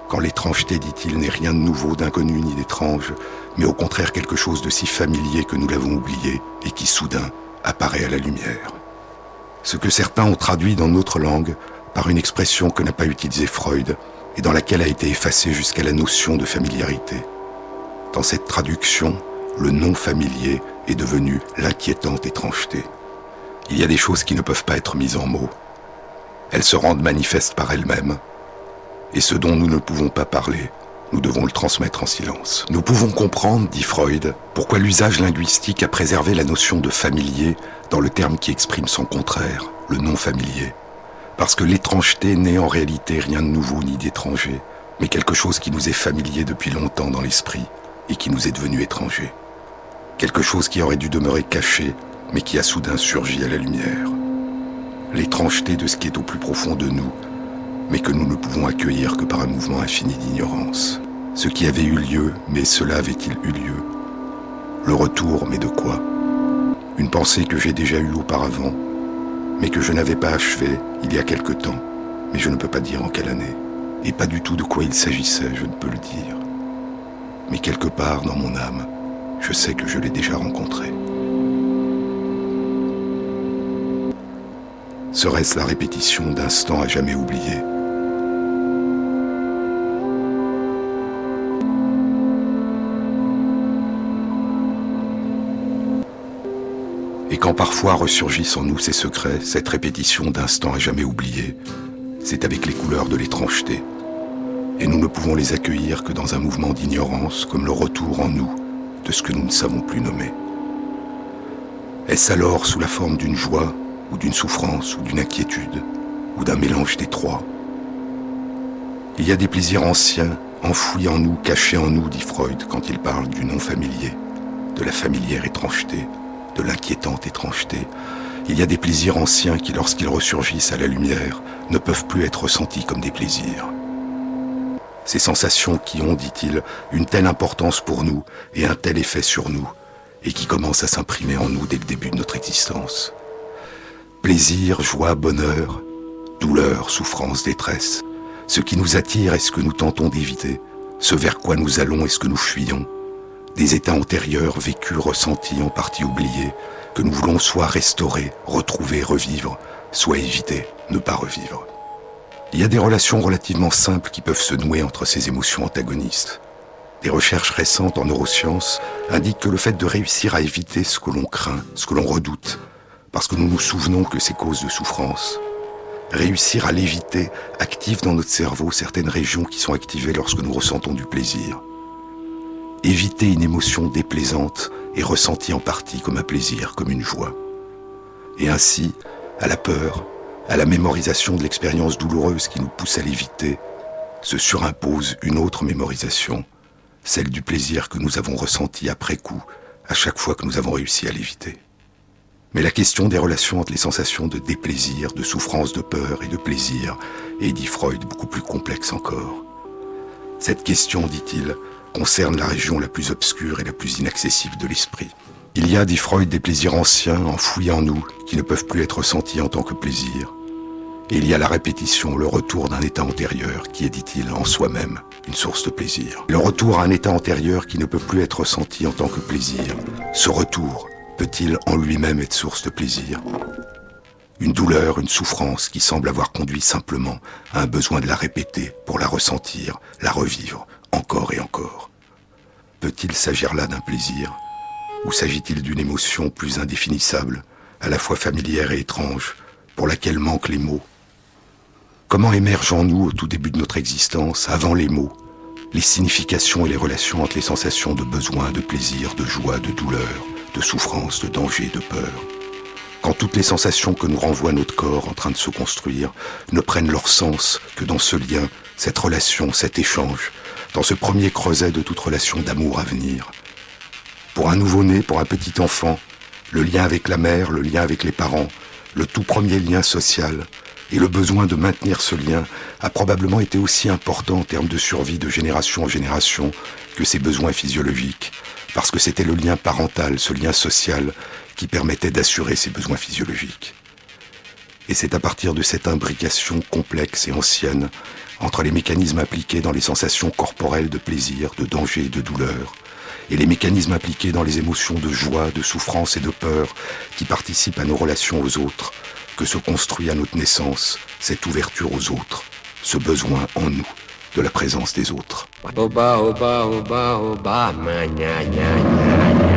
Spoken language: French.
quand l'étrangeté, dit-il, n'est rien de nouveau, d'inconnu ni d'étrange, mais au contraire quelque chose de si familier que nous l'avons oublié et qui soudain apparaît à la lumière. Ce que certains ont traduit dans notre langue par une expression que n'a pas utilisée Freud et dans laquelle a été effacée jusqu'à la notion de familiarité. Dans cette traduction, le non familier est devenu l'inquiétante étrangeté. Il y a des choses qui ne peuvent pas être mises en mots. Elles se rendent manifestes par elles-mêmes. Et ce dont nous ne pouvons pas parler, nous devons le transmettre en silence. Nous pouvons comprendre, dit Freud, pourquoi l'usage linguistique a préservé la notion de familier dans le terme qui exprime son contraire, le non familier. Parce que l'étrangeté n'est en réalité rien de nouveau ni d'étranger, mais quelque chose qui nous est familier depuis longtemps dans l'esprit et qui nous est devenu étranger. Quelque chose qui aurait dû demeurer caché, mais qui a soudain surgi à la lumière. L'étrangeté de ce qui est au plus profond de nous, mais que nous ne pouvons accueillir que par un mouvement infini d'ignorance. Ce qui avait eu lieu, mais cela avait-il eu lieu? Le retour, mais de quoi? Une pensée que j'ai déjà eue auparavant, mais que je n'avais pas achevée il y a quelque temps, mais je ne peux pas dire en quelle année. Et pas du tout de quoi il s'agissait, je ne peux le dire. Mais quelque part dans mon âme, je sais que je l'ai déjà rencontré. Serait-ce la répétition d'instants à jamais oubliés? Et quand parfois ressurgissent en nous ces secrets, cette répétition d'instants à jamais oubliés, c'est avec les couleurs de l'étrangeté. Et nous ne pouvons les accueillir que dans un mouvement d'ignorance, comme le retour en nous de ce que nous ne savons plus nommer. Est-ce alors sous la forme d'une joie, ou d'une souffrance, ou d'une inquiétude, ou d'un mélange des trois? Il y a des plaisirs anciens, enfouis en nous, cachés en nous, dit Freud, quand il parle du non familier, de la familière étrangeté, de l'inquiétante étrangeté. Il y a des plaisirs anciens qui, lorsqu'ils ressurgissent à la lumière, ne peuvent plus être ressentis comme des plaisirs. Ces sensations qui ont, dit-il, une telle importance pour nous et un tel effet sur nous, et qui commencent à s'imprimer en nous dès le début de notre existence. Plaisir, joie, bonheur, douleur, souffrance, détresse. Ce qui nous attire est ce que nous tentons d'éviter, ce vers quoi nous allons et ce que nous fuyons. Des états antérieurs, vécus, ressentis, en partie oubliés, que nous voulons soit restaurer, retrouver, revivre, soit éviter, ne pas revivre. Il y a des relations relativement simples qui peuvent se nouer entre ces émotions antagonistes. Des recherches récentes en neurosciences indiquent que le fait de réussir à éviter ce que l'on craint, ce que l'on redoute, parce que nous nous souvenons que c'est cause de souffrance, réussir à l'éviter active dans notre cerveau certaines régions qui sont activées lorsque nous ressentons du plaisir. Éviter une émotion déplaisante est ressenti en partie comme un plaisir, comme une joie. Et ainsi, à la peur, à la mémorisation de l'expérience douloureuse qui nous pousse à l'éviter, se surimpose une autre mémorisation, celle du plaisir que nous avons ressenti après coup, à chaque fois que nous avons réussi à l'éviter. Mais la question des relations entre les sensations de déplaisir, de souffrance, de peur et de plaisir est, dit Freud, beaucoup plus complexe encore. Cette question, dit-il, concerne la région la plus obscure et la plus inaccessible de l'esprit. Il y a, dit Freud, des plaisirs anciens, enfouis en nous, qui ne peuvent plus être ressentis en tant que plaisir. Et il y a la répétition, le retour d'un état antérieur, qui est, dit-il, en soi-même, une source de plaisir. Le retour à un état antérieur qui ne peut plus être ressenti en tant que plaisir. Ce retour peut-il en lui-même être source de plaisir? Une douleur, une souffrance qui semble avoir conduit simplement à un besoin de la répéter pour la ressentir, la revivre, encore et encore. Peut-il s'agir là d'un plaisir? Ou s'agit-il d'une émotion plus indéfinissable, à la fois familière et étrange, pour laquelle manquent les mots? Comment émergent en nous, au tout début de notre existence, avant les mots, les significations et les relations entre les sensations de besoin, de plaisir, de joie, de douleur, de souffrance, de danger, de peur? Quand toutes les sensations que nous renvoie notre corps en train de se construire ne prennent leur sens que dans ce lien, cette relation, cet échange, dans ce premier creuset de toute relation d'amour à venir. Pour un nouveau-né, pour un petit enfant, le lien avec la mère, le lien avec les parents, le tout premier lien social, et le besoin de maintenir ce lien a probablement été aussi important en termes de survie de génération en génération que ses besoins physiologiques, parce que c'était le lien parental, ce lien social, qui permettait d'assurer ses besoins physiologiques. Et c'est à partir de cette imbrication complexe et ancienne entre les mécanismes impliqués dans les sensations corporelles de plaisir, de danger et de douleur, et les mécanismes impliqués dans les émotions de joie, de souffrance et de peur qui participent à nos relations aux autres, que se construit à notre naissance cette ouverture aux autres, ce besoin en nous de la présence des autres. Oba, oba, oba, oba, ma, gna, gna, gna, gna.